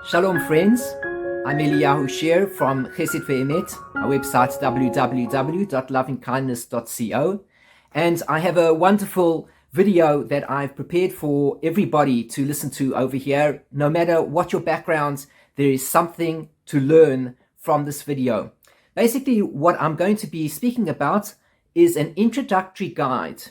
Shalom friends, I'm Eliyahu Shear from Chesed Ve'emet. Our website www.lovingkindness.co, and I have a wonderful video that I've prepared for everybody to listen to over here. No matter what your background, there is something to learn from this video. Basically, what I'm going to be speaking about is an introductory guide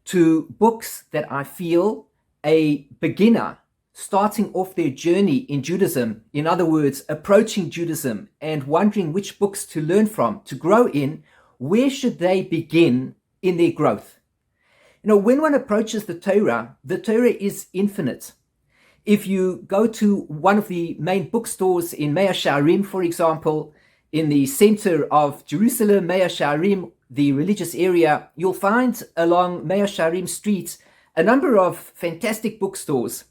to books that I feel a beginner starting off their journey in Judaism, in other words, approaching Judaism and wondering which books to learn from, to grow in, where should they begin in their growth? You know, when one approaches the Torah is infinite. If you go to one of the main bookstores in Mea Shearim, for example, in the center of Jerusalem, Mea Shearim, the religious area, you'll find along Mea Shearim Street a number of fantastic bookstores.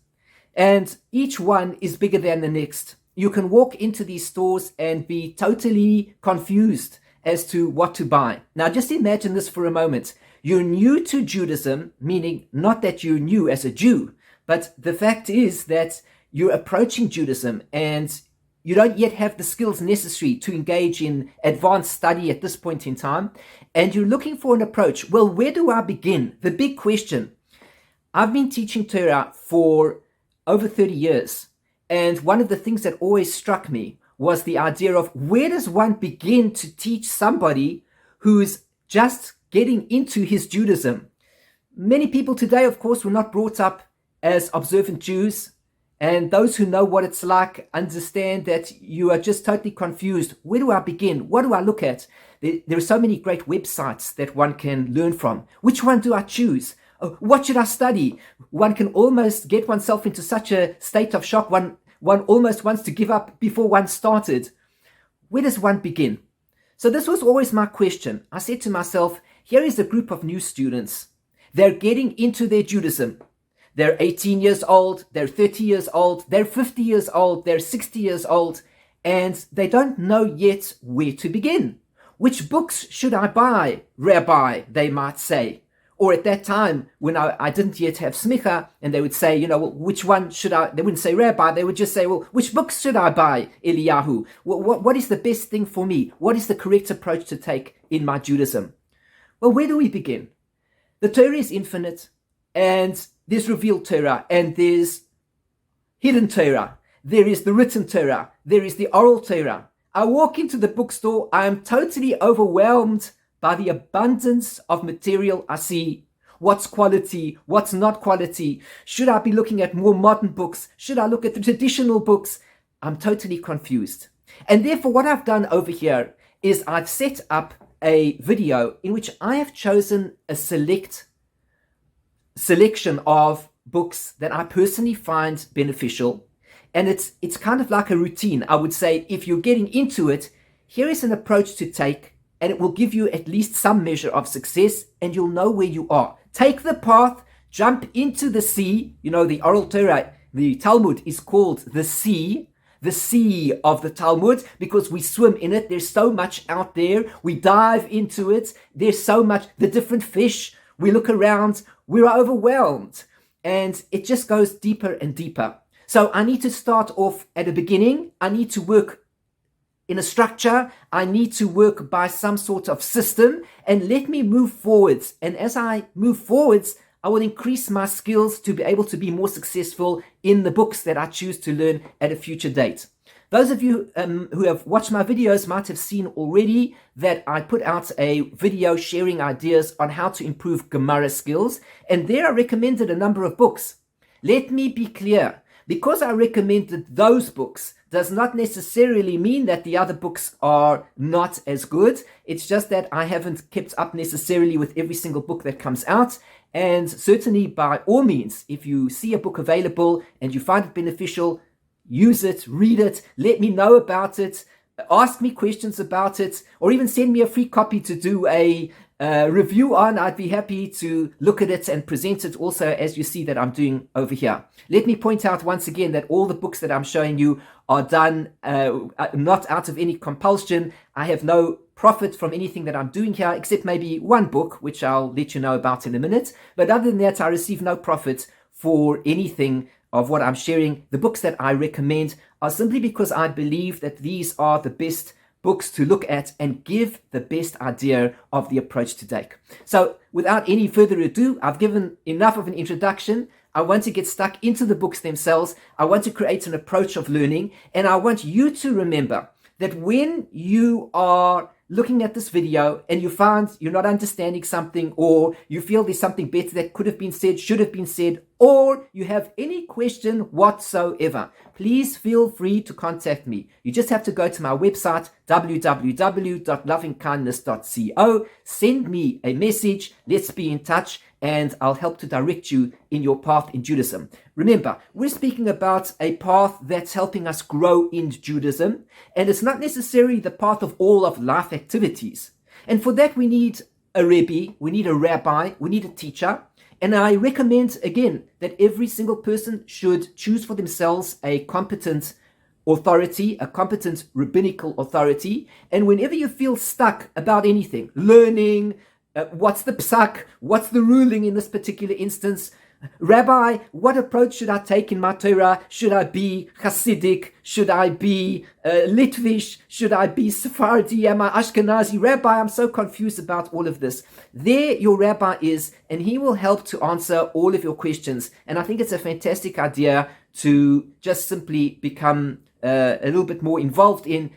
And each one is bigger than the next. You can walk into these stores and be totally confused as to what to buy. Now, just imagine this for a moment. You're new to Judaism, meaning not that you're new as a Jew, but the fact is that you're approaching Judaism and you don't yet have the skills necessary to engage in advanced study at this point in time. And you're looking for an approach. Well, where do I begin? The big question. I've been teaching Torah for over 30 years. And one of the things that always struck me was the idea of where does one begin to teach somebody who's just getting into his Judaism? Many people today, of course, were not brought up as observant Jews. And those who know what it's like understand that you are just totally confused. Where do I begin? What do I look at? There are so many great websites that one can learn from. Which one do I choose? What should I study? One can almost get oneself into such a state of shock. One almost wants to give up before one started. Where does one begin? So this was always my question. I said to myself, here is a group of new students. They're getting into their Judaism. They're 18 years old, they're 30 years old, they're 50 years old, they're 60 years old, and they don't know yet where to begin. Which books should I buy, Rabbi, they might say. Or at that time, when I didn't yet have smicha, and they would say, you know, well, which one should I, they wouldn't say Rabbi, they would just say, well, which books should I buy, Eliyahu? What is the best thing for me? What is the correct approach to take in my Judaism? Well, where do we begin? The Torah is infinite, and there's revealed Torah, and there's hidden Torah. There is the written Torah. There is the oral Torah. I walk into the bookstore, I am totally overwhelmed by the abundance of material I see. What's quality? What's not quality? Should I be looking at more modern books? Should I look at the traditional books? I'm totally confused. And therefore, what I've done over here is I've set up a video in which I have chosen a selection of books that I personally find beneficial. And it's kind of like a routine. I would say if you're getting into it, here is an approach to take, and it will give you at least some measure of success, and you'll know where you are. Take the path, jump into the sea. You know, the oral Torah, the Talmud is called the sea of the Talmud, because we swim in it. There's so much out there. We dive into it. There's so much, the different fish. We look around, we're overwhelmed, and it just goes deeper and deeper. So I need to start off at the beginning. I need to work in a structure. I need to work by some sort of system, and let me move forwards. And as I move forwards, I will increase my skills to be able to be more successful in the books that I choose to learn at a future date. Those of you who have watched my videos might have seen already that I put out a video sharing ideas on how to improve Gemara skills, and there I recommended a number of books. Let me be clear. Because I recommended those books does not necessarily mean that the other books are not as good. It's just that I haven't kept up necessarily with every single book that comes out. And certainly, by all means, if you see a book available and you find it beneficial, use it, read it, let me know about it, ask me questions about it, or even send me a free copy to do a review on. I'd be happy to look at it and present it also, as you see that I'm doing over here. Let me point out once again that all the books that I'm showing you are done not out of any compulsion. I have no profit from anything that I'm doing here, except maybe one book, which I'll let you know about in a minute. But other than that, I receive no profit for anything of what I'm sharing, the books that I recommend, are simply because I believe that these are the best books to look at and give the best idea of the approach to take. So without any further ado, I've given enough of an introduction. I want to get stuck into the books themselves. I want to create an approach of learning, and I want you to remember that when you are looking at this video and you find you're not understanding something, or you feel there's something better that could have been said, should have been said, or you have any question whatsoever, please feel free to contact me. You just have to go to my website, www.lovingkindness.co, send me a message, let's be in touch, and I'll help to direct you in your path in Judaism. Remember, we're speaking about a path that's helping us grow in Judaism, and it's not necessarily the path of all of life activities. And for that, we need a Rebbe, we need a rabbi, we need a teacher. And I recommend, again, that every single person should choose for themselves a competent authority, a competent rabbinical authority. And whenever you feel stuck about anything, learning, what's the psak, what's the ruling in this particular instance, Rabbi, what approach should I take in my Torah? Should I be Hasidic? Should I be Litvish? Should I be Sephardi? Am I Ashkenazi? Rabbi, I'm so confused about all of this. There your rabbi is, and he will help to answer all of your questions. And I think it's a fantastic idea to just simply become a little bit more involved in,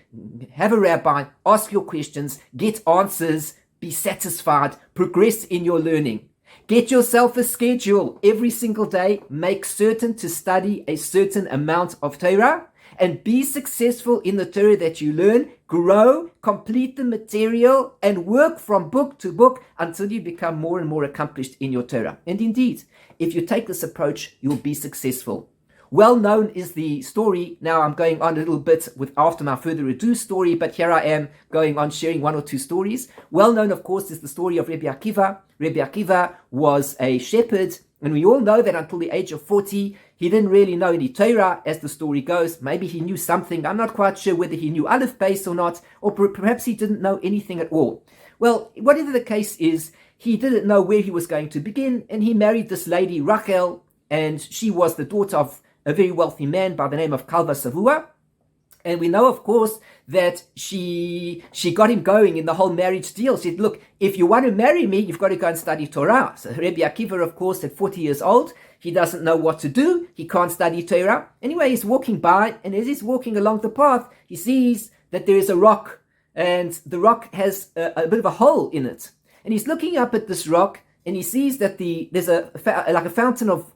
have a rabbi, ask your questions, get answers, be satisfied, progress in your learning. Get yourself a schedule every single day. Make certain to study a certain amount of Torah and be successful in the Torah that you learn. Grow, complete the material, and work from book to book until you become more and more accomplished in your Torah. And indeed, if you take this approach, you'll be successful. Well known is the story. Now I'm going on a little bit with after my further ado story, but here I am going on sharing one or two stories. Well known, of course, is the story of Rabbi Akiva. Rabbi Akiva was a shepherd, and we all know that until the age of 40, he didn't really know any Torah, as the story goes. Maybe he knew something. I'm not quite sure whether he knew Aleph Beis or not, or perhaps he didn't know anything at all. Well, whatever the case is, he didn't know where he was going to begin, and he married this lady, Rachel, and she was the daughter of a very wealthy man by the name of Kalva Savua. And we know, of course, that she got him going in the whole marriage deal. She said, look, if you want to marry me, you've got to go and study Torah. So Rabbi Akiva, of course, at 40 years old, he doesn't know what to do. He can't study Torah. Anyway, he's walking by, and as he's walking along the path, he sees that there is a rock, and the rock has a bit of a hole in it. And he's looking up at this rock, and he sees that there's a fountain of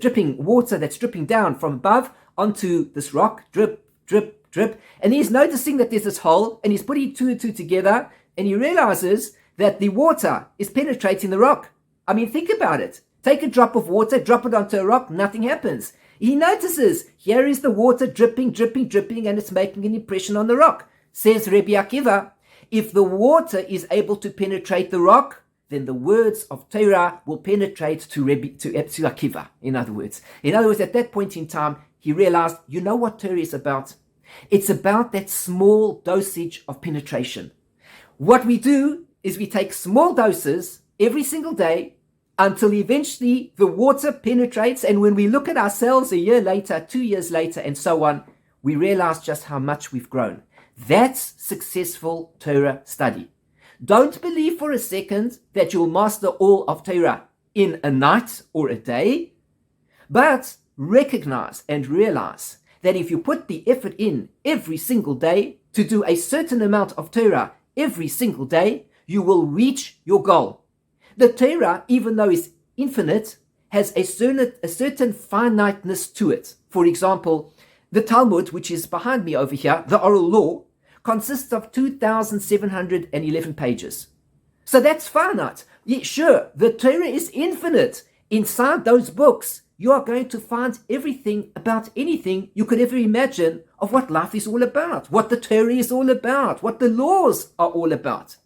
dripping water that's dripping down from above onto this rock, drip, drip, drip. And he's noticing that there's this hole, and he's putting two and two together, and he realizes that the water is penetrating the rock. I mean, think about it. Take a drop of water, drop it onto a rock, nothing happens. He notices, here is the water dripping, dripping, dripping, and it's making an impression on the rock. Says Rabbi Akiva, if the water is able to penetrate the rock, then the words of Torah will penetrate to Akiva, in other words. In other words, at that point in time, he realized, you know what Torah is about? It's about that small dosage of penetration. What we do is we take small doses every single day until eventually the water penetrates, and when we look at ourselves a year later, 2 years later, and so on, we realize just how much we've grown. That's successful Torah study. Don't believe for a second that you'll master all of Torah in a night or a day, but recognize and realize that if you put the effort in every single day to do a certain amount of Torah every single day, you will reach your goal. The Torah, even though it's infinite, has a certain finiteness to it. For example, the Talmud, which is behind me over here, the oral law, consists of 2,711 pages. So that's finite. Yeah, sure, the Torah is infinite. Inside those books, you are going to find everything about anything you could ever imagine of what life is all about, what the Torah is all about, what the laws are all about.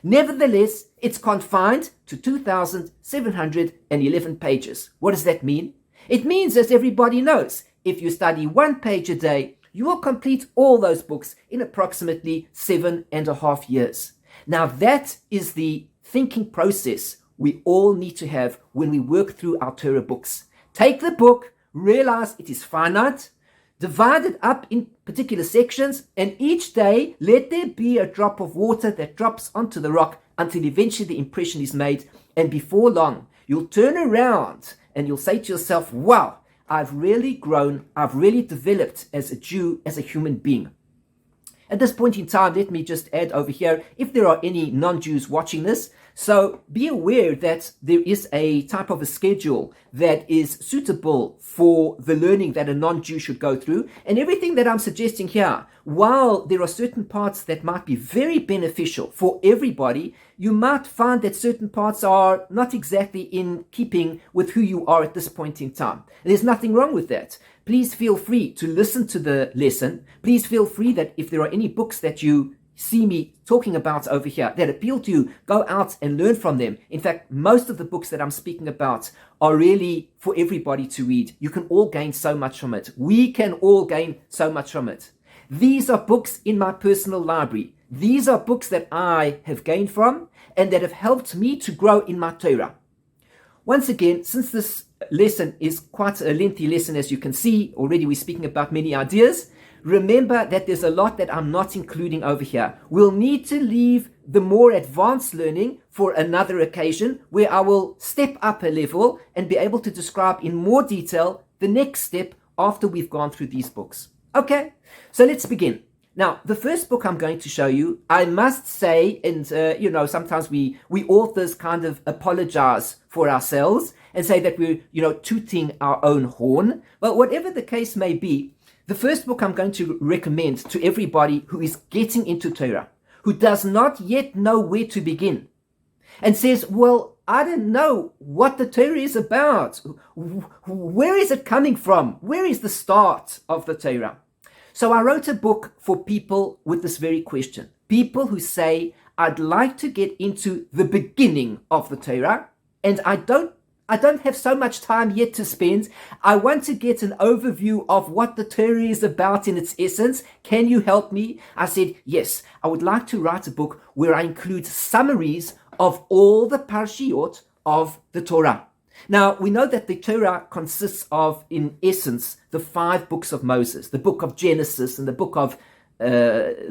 Nevertheless, it's confined to 2,711 pages. What does that mean? It means, as everybody knows, if you study 1 page a day, you will complete all those books in approximately 7.5 years. Now that is the thinking process we all need to have when we work through our Torah books. Take the book, realize it is finite, divide it up in particular sections, and each day let there be a drop of water that drops onto the rock until eventually the impression is made, and before long you'll turn around and you'll say to yourself, wow, I've really grown, I've really developed as a Jew, as a human being. At this point in time, let me just add over here, if there are any non-Jews watching this, so be aware that there is a type of a schedule that is suitable for the learning that a non-Jew should go through. And everything that I'm suggesting here, while there are certain parts that might be very beneficial for everybody, you might find that certain parts are not exactly in keeping with who you are at this point in time. And there's nothing wrong with that. Please feel free to listen to the lesson. Please feel free that if there are any books that you see me talking about over here that appeal to you, go out and learn from them. In fact, most of the books that I'm speaking about are really for everybody to read. You can all gain so much from it. We can all gain so much from it. These are books in my personal library. These are books that I have gained from and that have helped me to grow in my Torah. Once again, since this lesson is quite a lengthy lesson, as you can see, already we're speaking about many ideas. Remember that there's a lot that I'm not including over here. We'll need to leave the more advanced learning for another occasion where I will step up a level and be able to describe in more detail the next step after we've gone through these books. Okay, so let's begin. Now, the first book I'm going to show you, I must say, and sometimes we authors kind of apologize for ourselves and say that we're, tooting our own horn. But whatever the case may be, the first book I'm going to recommend to everybody who is getting into Torah, who does not yet know where to begin, and says, well, I don't know what the Torah is about. Where is it coming from? Where is the start of the Torah? So I wrote a book for people with this very question. People who say, I'd like to get into the beginning of the Torah, and I don't have so much time yet to spend. I want to get an overview of what the Torah is about in its essence. Can you help me? I said, yes, I would like to write a book where I include summaries of all the Parshiot of the Torah. Now, we know that the Torah consists of, in essence, the 5 books of Moses, the book of Genesis and the book of Shmot,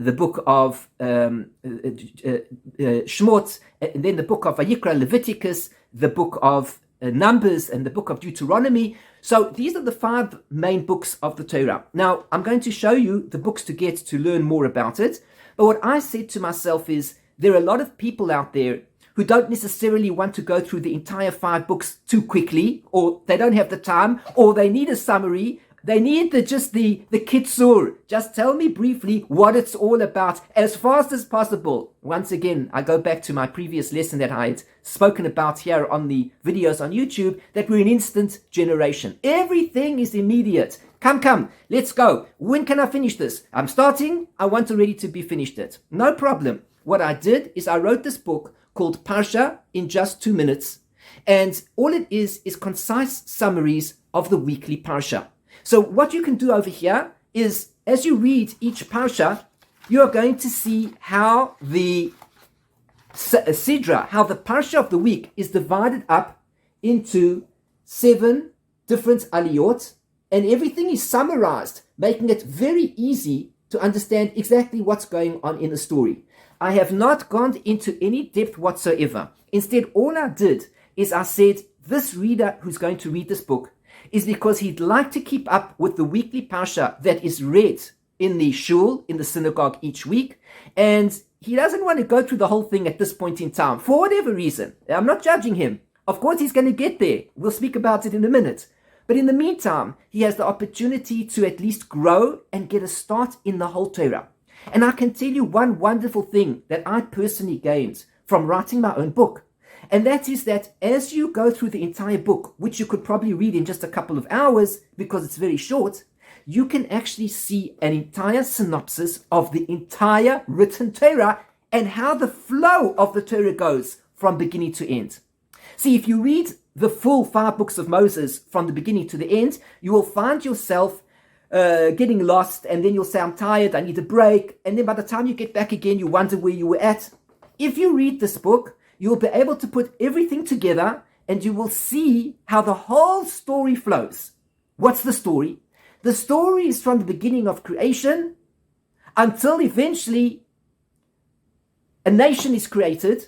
and then the book of Vayikra, Leviticus, the book of Numbers, and the book of Deuteronomy. So these are the 5 main books of the Torah. Now, I'm going to show you the books to get to learn more about it. But what I said to myself is, there are a lot of people out there who don't necessarily want to go through the entire 5 books too quickly, or they don't have the time, or they need a summary. They need the kitsur. Just tell me briefly what it's all about as fast as possible. Once again, I go back to my previous lesson that I had spoken about here on the videos on YouTube, that we're an instant generation. Everything is immediate. Come, let's go. When can I finish this? I'm starting. I want already to be finished it. No problem. What I did is I wrote this book called Parsha in just 2 minutes. And all it is concise summaries of the weekly Parsha. So what you can do over here is, as you read each Parsha, you are going to see how the Sidra, how the Parsha of the week is divided up into 7 different aliyot, and everything is summarized, making it very easy to understand exactly what's going on in the story. I have not gone into any depth whatsoever. Instead, all I did is I said, this reader who's going to read this book is because he'd like to keep up with the weekly Parsha that is read in the shul, in the synagogue each week, and he doesn't want to go through the whole thing at this point in time, for whatever reason. I'm not judging him. Of course, he's going to get there. We'll speak about it in a minute. But in the meantime, he has the opportunity to at least grow and get a start in the whole Torah. And I can tell you one wonderful thing that I personally gained from writing my own book. And that is that as you go through the entire book, which you could probably read in just a couple of hours because it's very short, you can actually see an entire synopsis of the entire written Torah and how the flow of the Torah goes from beginning to end. See, if you read the full 5 books of Moses from the beginning to the end, you will find yourself getting lost, and then you'll say, I'm tired, I need a break, and then by the time you get back again, you wonder where you were at. If you read this book, you'll be able to put everything together, and you will see how the whole story flows. What's the story? The story is from the beginning of creation until eventually a nation is created.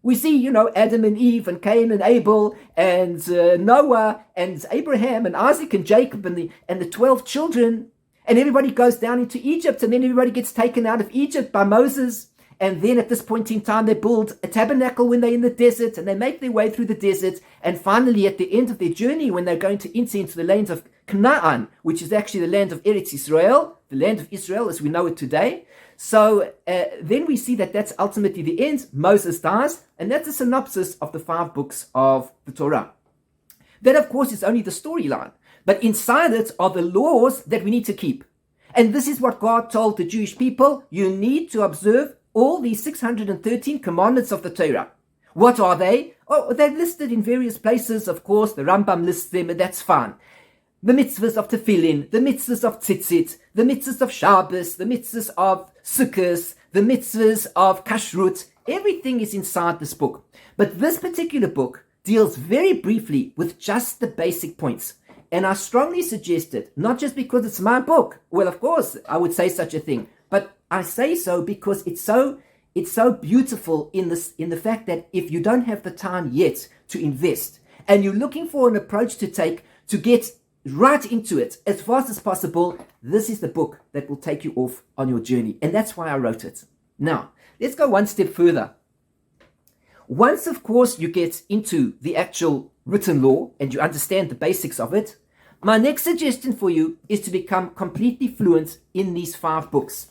We see, Adam and Eve and Cain and Abel and Noah and Abraham and Isaac and Jacob and the 12 children. And everybody goes down into Egypt, and then everybody gets taken out of Egypt by Moses. And then at this point in time, they build a tabernacle when they're in the desert, and they make their way through the desert. And finally, at the end of their journey, when they're going to enter into the land of Canaan, which is actually the land of Eretz Israel, the land of Israel as we know it today. So then we see that that's ultimately the end. Moses dies, and that's a synopsis of the 5 books of the Torah. That, of course, is only the storyline. But inside it are the laws that we need to keep. And this is what God told the Jewish people. You need to observe all these 613 commandments of the Torah. What are they? Oh, they're listed in various places, of course. The Rambam lists them, and that's fine. The mitzvahs of Tefillin, the mitzvahs of Tzitzit, the mitzvahs of Shabbos, the mitzvahs of Sukkot, the mitzvahs of Kashrut. Everything is inside this book. But this particular book deals very briefly with just the basic points. And I strongly suggest it, not just because it's my book. Well, of course, I would say such a thing. But I say so because it's so beautiful in the fact that if you don't have the time yet to invest, and you're looking for an approach to take to get right into it as fast as possible, this is the book that will take you off on your journey. And that's why I wrote it. Now, let's go one step further. Once, of course, you get into the actual written law and you understand the basics of it, my next suggestion for you is to become completely fluent in these 5 books.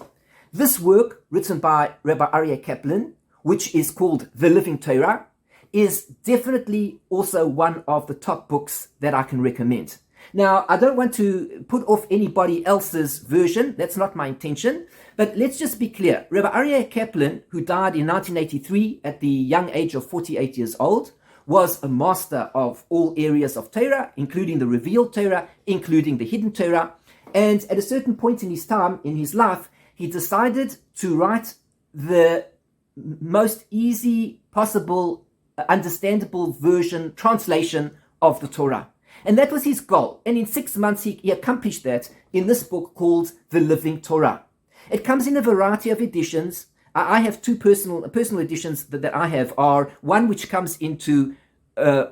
This work, written by Rabbi Aryeh Kaplan, which is called The Living Torah, is definitely also one of the top books that I can recommend. Now, I don't want to put off anybody else's version. That's not my intention. But let's just be clear. Rabbi Aryeh Kaplan, who died in 1983 at the young age of 48 years old, was a master of all areas of Torah, including the revealed Torah, including the hidden Torah. And at a certain point in his time, in his life, he decided to write the most easy possible, understandable version, translation of the Torah. And that was his goal. And in 6 months, he accomplished that in this book called The Living Torah. It comes in a variety of editions. I have 2 personal editions that I have are one which comes into 5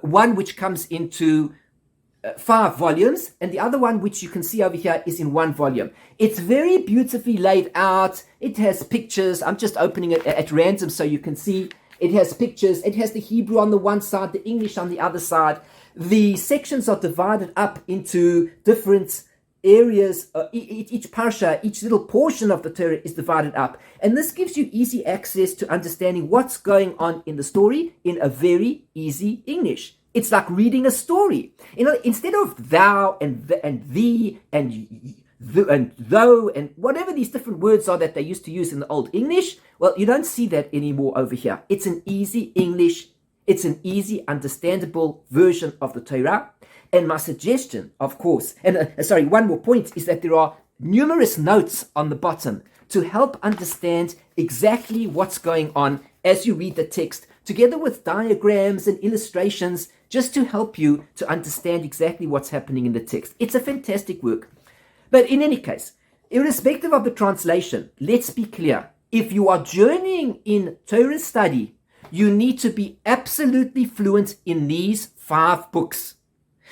volumes, and the other one, which you can see over here, is in 1 volume. It's very beautifully laid out. It has pictures. I'm just opening it at random so you can see. It has pictures. It has the Hebrew on the one side, the English on the other side. The sections are divided up into different areas. Each Parsha, each little portion of the Torah is divided up. And this gives you easy access to understanding what's going on in the story in a very easy English. It's like reading a story. Instead of thou and thee and though and whatever these different words are that they used to use in the Old English, well, you don't see that anymore over here. It's an easy English. It's an easy, understandable version of the Torah. And my suggestion, of course, and one more point, is that there are numerous notes on the bottom to help understand exactly what's going on as you read the text, together with diagrams and illustrations, just to help you to understand exactly what's happening in the text. It's a fantastic work. But in any case, irrespective of the translation, let's be clear. If you are journeying in Torah study, you need to be absolutely fluent in these 5 books.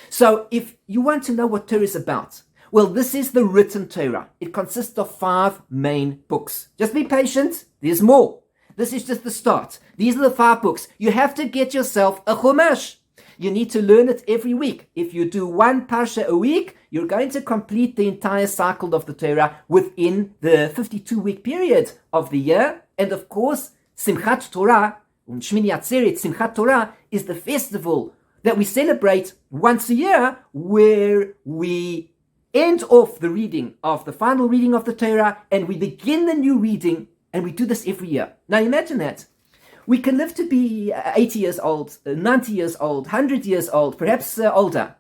So if you want to know what Torah is about, well, this is the written Torah. It consists of 5 main books. Just be patient. There's more. This is just the start. These are the 5 books. You have to get yourself a Chumash. You need to learn it every week. If you do 1 Parsha a week, you're going to complete the entire cycle of the Torah within the 52-week period of the year. And of course, Simchat Torah, Shmini Atzeret, Simchat Torah, is the festival that we celebrate once a year, where we end off the reading of the final reading of the Torah and we begin the new reading, and we do this every year. Now imagine that. We can live to be 80 years old, 90 years old, 100 years old, perhaps older.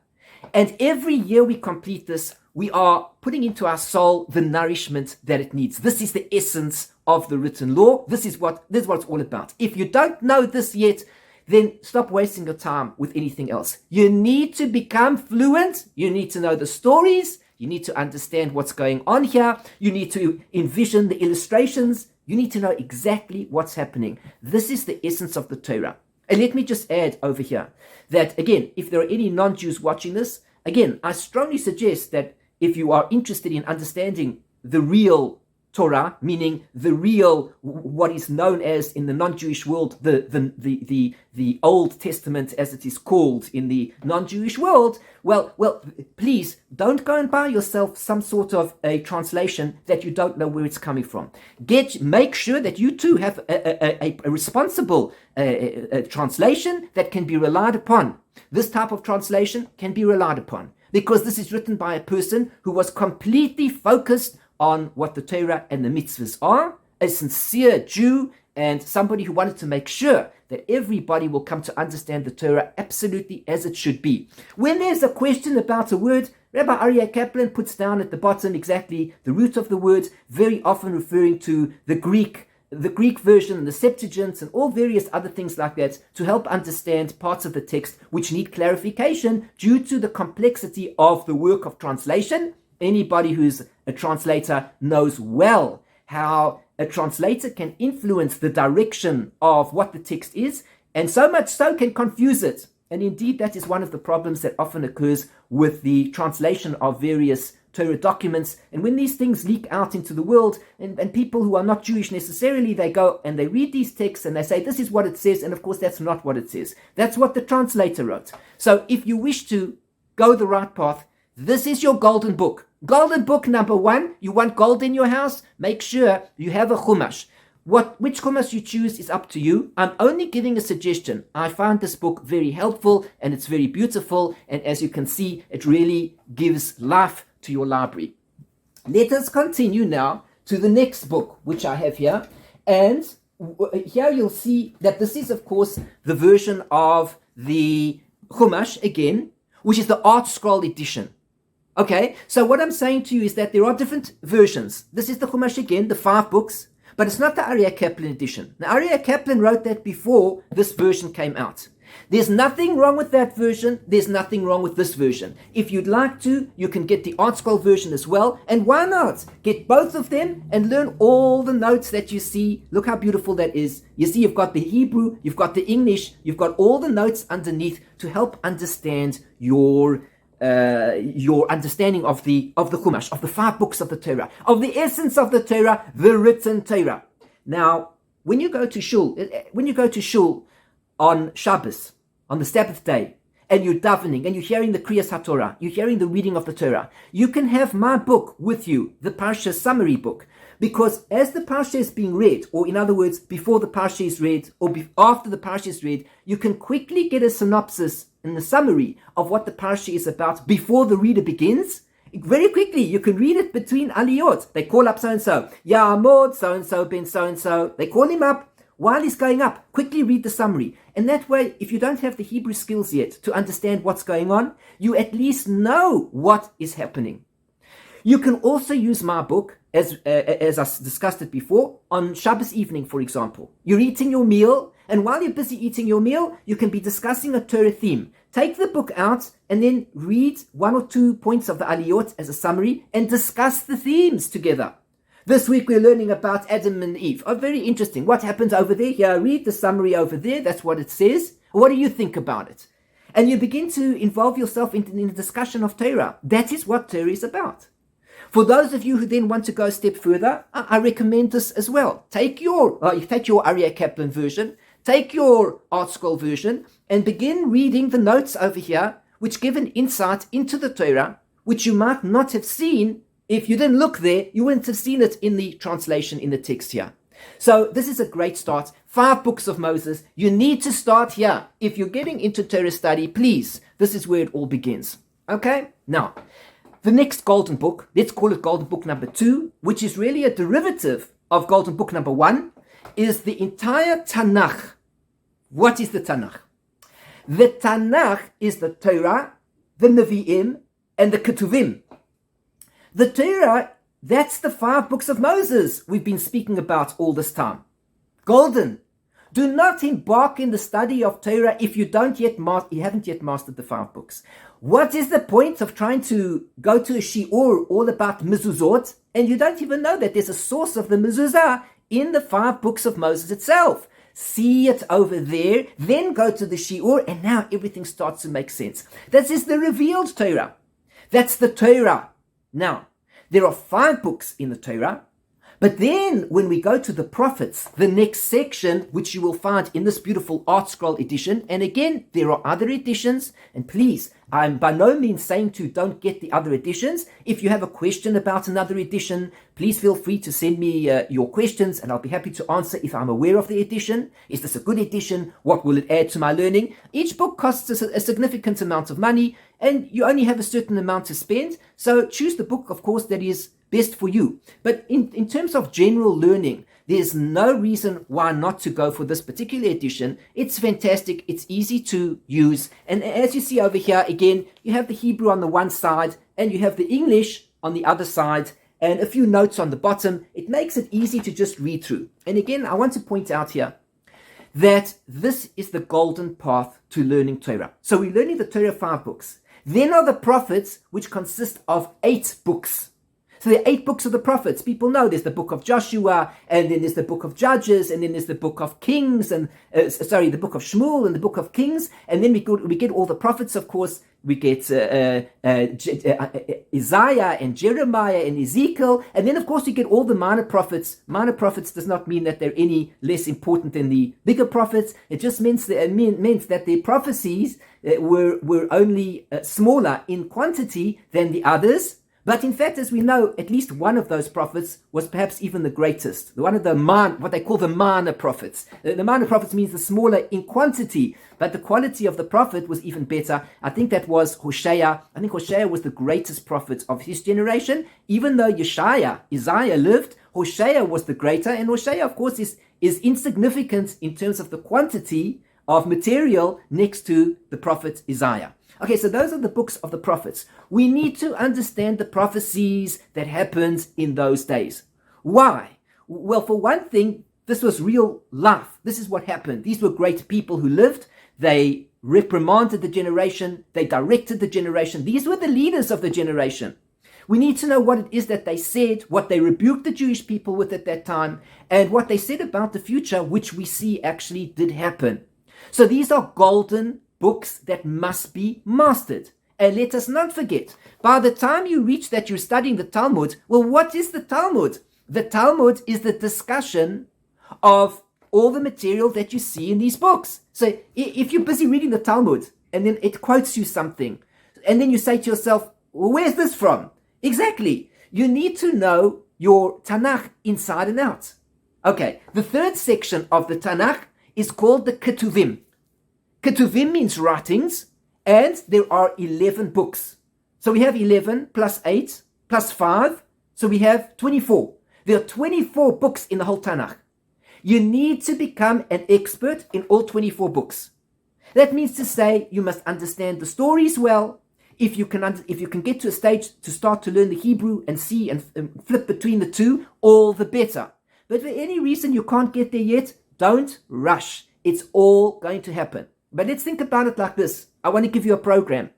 And every year we complete this, we are putting into our soul the nourishment that it needs. This is the essence of the written law. This is what it's all about. If you don't know this yet, then stop wasting your time with anything else. You need to become fluent. You need to know the stories. You need to understand what's going on here. You need to envision the illustrations. You need to know exactly what's happening. This is the essence of the Torah. And let me just add over here that, again, if there are any non-Jews watching this, again, I strongly suggest that if you are interested in understanding the real Torah, meaning the real, what is known as in the non-Jewish world, the Old Testament as it is called in the non-Jewish world, well, please don't go and buy yourself some sort of a translation that you don't know where it's coming from. Make sure that you too have a responsible translation that can be relied upon. This type of translation can be relied upon because this is written by a person who was completely focused on what the Torah and the mitzvahs are, a sincere Jew and somebody who wanted to make sure that everybody will come to understand the Torah absolutely as it should be. When there's a question about a word, Rabbi Aryeh Kaplan puts down at the bottom exactly the root of the word, very often referring to the Greek version, the Septuagint, and all various other things like that to help understand parts of the text which need clarification due to the complexity of the work of translation. Anybody who's a translator knows well how a translator can influence the direction of what the text is, and so much so can confuse it. And indeed, that is one of the problems that often occurs with the translation of various Torah documents. And when these things leak out into the world, and people who are not Jewish necessarily, they go and they read these texts and they say, this is what it says, and of course that's not what it says. That's what the translator wrote. So if you wish to go the right path, this is your golden book. Golden book number 1, you want gold in your house? Make sure you have a Chumash. Which Chumash you choose is up to you. I'm only giving a suggestion. I found this book very helpful and it's very beautiful. And as you can see, it really gives life to your library. Let us continue now to the next book, which I have here. And here you'll see that this is, of course, the version of the Chumash again, which is the ArtScroll edition. Okay, so what I'm saying to you is that there are different versions. This is the Chumash again, the 5 books, but it's not the Aryeh Kaplan edition. Now, Aryeh Kaplan wrote that before this version came out. There's nothing wrong with that version. There's nothing wrong with this version. If you'd like to, you can get the ArtScroll version as well. And why not? Get both of them and learn all the notes that you see. Look how beautiful that is. You see, you've got the Hebrew, you've got the English, you've got all the notes underneath to help understand your understanding of the Chumash, of the 5 books of the Torah, of the essence of the Torah, the written Torah. Now, when you go to shul on Shabbos, on the Sabbath day, and you're davening, and you're hearing the Kriyas HaTorah, you're hearing the reading of the Torah, you can have my book with you, the Parsha summary book, because as the Parsha is being read, or in other words, before the Parsha is read, or after the Parsha is read, you can quickly get a synopsis and the summary of what the Parsha is about before the reader begins. Very quickly, you can read it between aliyot. They call up so-and-so, Ya'amod, so-and-so, ben so-and-so. They call him up. While he's going up, quickly read the summary. And that way, if you don't have the Hebrew skills yet to understand what's going on, you at least know what is happening. You can also use my book, as I discussed it before, on Shabbos evening, for example. You're eating your meal, and while you're busy eating your meal, you can be discussing a Torah theme. Take the book out and then read 1 or 2 points of the aliyot as a summary and discuss the themes together. This week we're learning about Adam and Eve. Oh, very interesting. What happens over there? Here, read the summary over there. That's what it says. What do you think about it? And you begin to involve yourself in the discussion of Torah. That is what Torah is about. For those of you who then want to go a step further, I recommend this as well. Take your Aryeh Kaplan version, take your ArtScroll version, and begin reading the notes over here, which give an insight into the Torah, which you might not have seen. If you didn't look there, you wouldn't have seen it in the translation in the text here. So this is a great start. 5 books of Moses. You need to start here. If you're getting into Torah study, please, this is where it all begins. Okay? Now, the next golden book, let's call it golden book number 2, which is really a derivative of golden book number 1, is the entire Tanakh. What is the Tanakh? The Tanakh is the Torah, the Nevi'im, and the Ketuvim. The Torah, that's the 5 books of Moses we've been speaking about all this time. Golden. Do not embark in the study of Torah if you haven't yet mastered the 5 books. What is the point of trying to go to a Shear all about mezuzot and you don't even know that there's a source of the mezuzah in the 5 books of Moses itself? See it over there, then go to the Shear, and now everything starts to make sense. This is the revealed Torah. That's the Torah. Now, there are 5 books in the Torah, but then when we go to the prophets, the next section, which you will find in this beautiful ArtScroll edition, and again, there are other editions, and please, I'm by no means saying to don't get the other editions. If you have a question about another edition, please feel free to send me your questions, and I'll be happy to answer if I'm aware of the edition. Is this a good edition? What will it add to my learning? Each book costs a significant amount of money, and you only have a certain amount to spend, so choose the book, of course, that is best for you. But in terms of general learning, there's no reason why not to go for this particular edition. It's fantastic. It's easy to use. And as you see over here, again, you have the Hebrew on the one side and you have the English on the other side and a few notes on the bottom. It makes it easy to just read through. And again, I want to point out here that this is the golden path to learning Torah. So we're learning the Torah 5 books. Then are the prophets, which consist of 8 books. So there are 8 books of the prophets. People know there's the book of Joshua, and then there's the book of Judges, and then there's the book of Kings, and the book of Shmuel, and the book of Kings, and then we get all the prophets, of course. We get Isaiah and Jeremiah and Ezekiel, and then of course we get all the minor prophets. Minor prophets does not mean that they're any less important than the bigger prophets. It just means that their prophecies were only smaller in quantity than the others. But in fact, as we know, at least one of those prophets was perhaps even the greatest. One of the what they call the minor prophets. The minor prophets means the smaller in quantity, but the quality of the prophet was even better. I think that was Hosea. I think Hosea was the greatest prophet of his generation. Even though Isaiah lived, Hosea was the greater. And Hosea, of course, is insignificant in terms of the quantity of material next to the prophet Isaiah. Okay, so those are the books of the prophets. We need to understand the prophecies that happened in those days. Why? Well, for one thing, this was real life. This is what happened. These were great people who lived. They reprimanded the generation. They directed the generation. These were the leaders of the generation. We need to know what it is that they said, what they rebuked the Jewish people with at that time, and what they said about the future, which we see actually did happen. So these are golden books that must be mastered. And let us not forget, by the time you reach that you're studying the Talmud, well, what is the Talmud? The Talmud is the discussion of all the material that you see in these books. So if you're busy reading the Talmud and then it quotes you something, and then you say to yourself, well, where's this from? Exactly. You need to know your Tanakh inside and out. Okay, the third section of the Tanakh is called the Ketuvim. Ketuvim means writings, and there are 11 books. So we have 11 plus 8 plus 5, so we have 24. There are 24 books in the whole Tanakh. You need to become an expert in all 24 books. That means to say you must understand the stories well. If you can get to a stage to start to learn the Hebrew and see and flip between the two, all the better. But for any reason you can't get there yet, don't rush. It's all going to happen. But let's think about it like this. I want to give you a program.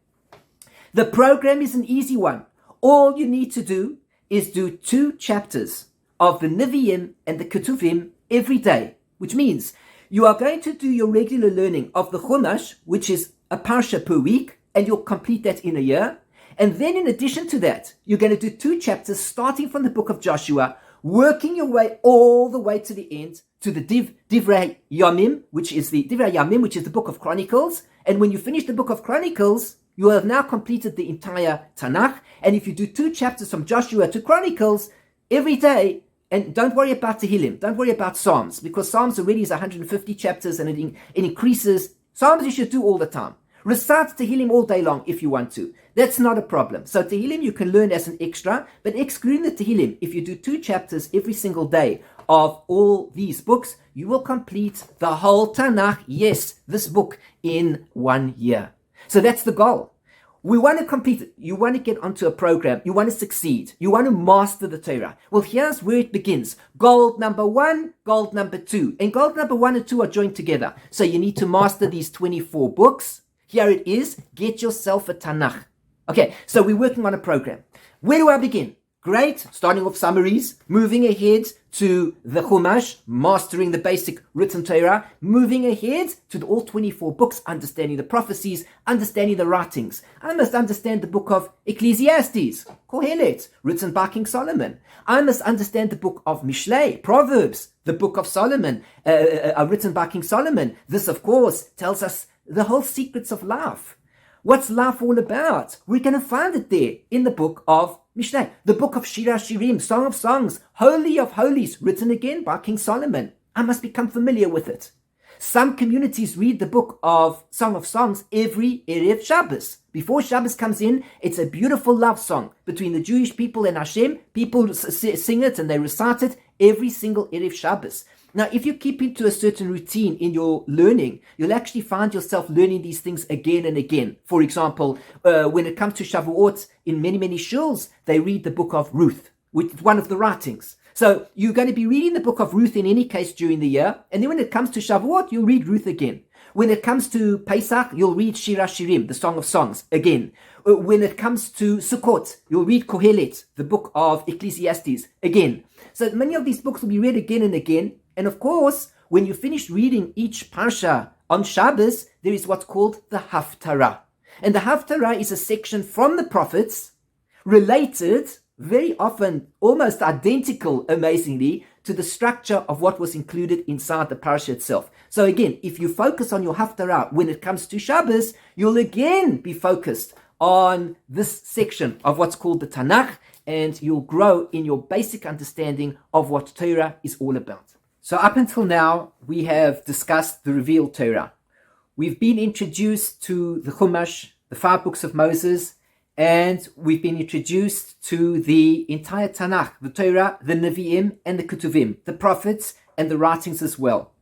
The program is an easy one. All you need to do is do 2 chapters of the Nevi'im and the Ketuvim every day, which means you are going to do your regular learning of the Chumash, which is a Parsha per week, and you'll complete that in a year. And then in addition to that, you're going to do 2 chapters starting from the book of Joshua, working your way all the way to the end, to the Divrei Yamim, which is the book of Chronicles. And when you finish the book of Chronicles, you will have now completed the entire Tanakh. And if you do 2 chapters from Joshua to Chronicles every day, and don't worry about Tehillim, don't worry about Psalms, because Psalms already is 150 chapters and it increases. Psalms you should do all the time. Recite Tehillim all day long if you want to. That's not a problem. So Tehillim you can learn as an extra, but excluding the Tehillim, if you do 2 chapters every single day of all these books, you will complete the whole Tanakh, yes, this book, in 1 year. So that's the goal. we want to complete it. You want to get onto a program. You want to succeed. You want to master the Torah. Well, here's where it begins. Goal number 1, goal number 2. And goal number 1 and 2 are joined together. So you need to master these 24 books. Here it is. Get yourself a Tanakh. Okay, so we're working on a program. Where do I begin? Great. Starting off summaries, moving ahead to the Chumash, mastering the basic written Torah, moving ahead to all 24 books, understanding the prophecies, understanding the writings. I must understand the book of Ecclesiastes, Kohelet, written by King Solomon. I must understand the book of Mishlei, Proverbs, the book of Solomon, written by King Solomon. This, of course, tells us the whole secrets of life. What's life all about? We're going to find it there in the book of Mishlei, the book of Shear, Song of Songs, Holy of Holies, written again by King Solomon. I must become familiar with it. Some communities read the book of Song of Songs every Erev Shabbos. Before Shabbos comes in, it's a beautiful love song between the Jewish people and Hashem. People sing it and they recite it every single Erev Shabbos. Now, if you keep into a certain routine in your learning, you'll actually find yourself learning these things again and again. For example, when it comes to Shavuot, in many, many shuls, they read the book of Ruth, which is one of the writings. So you're going to be reading the book of Ruth in any case during the year. And then when it comes to Shavuot, you'll read Ruth again. When it comes to Pesach, you'll read Shear, the Song of Songs, again. When it comes to Sukkot, you'll read Kohelet, the book of Ecclesiastes, again. So many of these books will be read again and again. And of course, when you finish reading each Parsha on Shabbos, there is what's called the Haftarah. And the Haftarah is a section from the prophets related, very often almost identical, amazingly, to the structure of what was included inside the Parsha itself. So again, if you focus on your Haftarah when it comes to Shabbos, you'll again be focused on this section of what's called the Tanakh, and you'll grow in your basic understanding of what Torah is all about. So up until now, we have discussed the revealed Torah. We've been introduced to the Chumash, the 5 books of Moses, and we've been introduced to the entire Tanakh, the Torah, the Nevi'im, and the Ketuvim, the prophets, and the writings as well.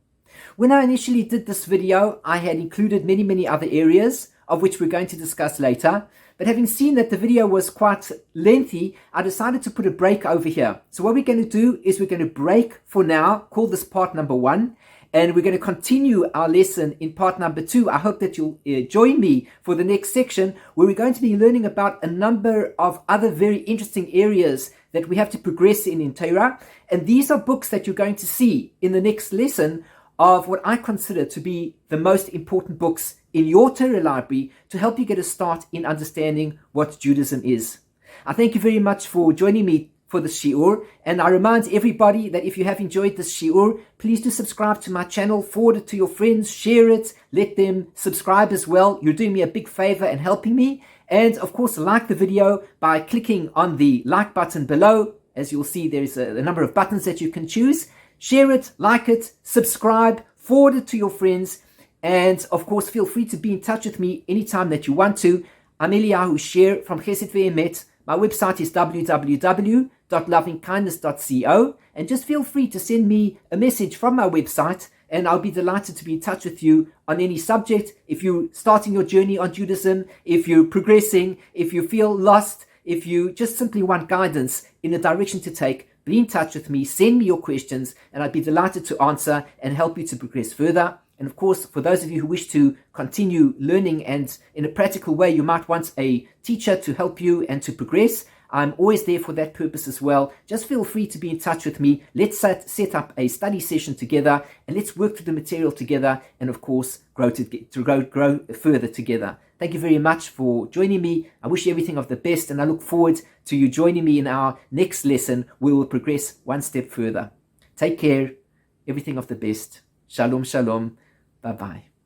When I initially did this video, I had included many, many other areas, of which we're going to discuss later. But having seen that the video was quite lengthy, I decided to put a break over here. So what we're going to do is we're going to break for now, call this part number 1, and we're going to continue our lesson in part number 2. I hope that you'll join me for the next section, where we're going to be learning about a number of other very interesting areas that we have to progress in Torah. And these are books that you're going to see in the next lesson of what I consider to be the most important books in your Torah library to help you get a start in understanding what Judaism is. I thank you very much for joining me for this Shear, and I remind everybody that if you have enjoyed this Shear, please do subscribe to my channel, forward it to your friends, share it, let them subscribe as well. You're doing me a big favor and helping me. And of course, like the video by clicking on the like button below. As you'll see, there is a number of buttons that you can choose. Share it, like it, subscribe, forward it to your friends. And of course, feel free to be in touch with me anytime that you want to. I'm Eliyahu Shear from Chesed Ve'emet. My website is www.lovingkindness.co. And just feel free to send me a message from my website, and I'll be delighted to be in touch with you on any subject. If you're starting your journey on Judaism, if you're progressing, if you feel lost, if you just simply want guidance in the direction to take, be in touch with me, send me your questions, and I'd be delighted to answer and help you to progress further. And of course, for those of you who wish to continue learning and in a practical way, you might want a teacher to help you and to progress. I'm always there for that purpose as well. Just feel free to be in touch with me. Let's set up a study session together, and let's work through the material together, and of course, grow further together. Thank you very much for joining me. I wish you everything of the best, and I look forward to you joining me in our next lesson, where we'll progress one step further. Take care. Everything of the best. Shalom, shalom. Bye-bye.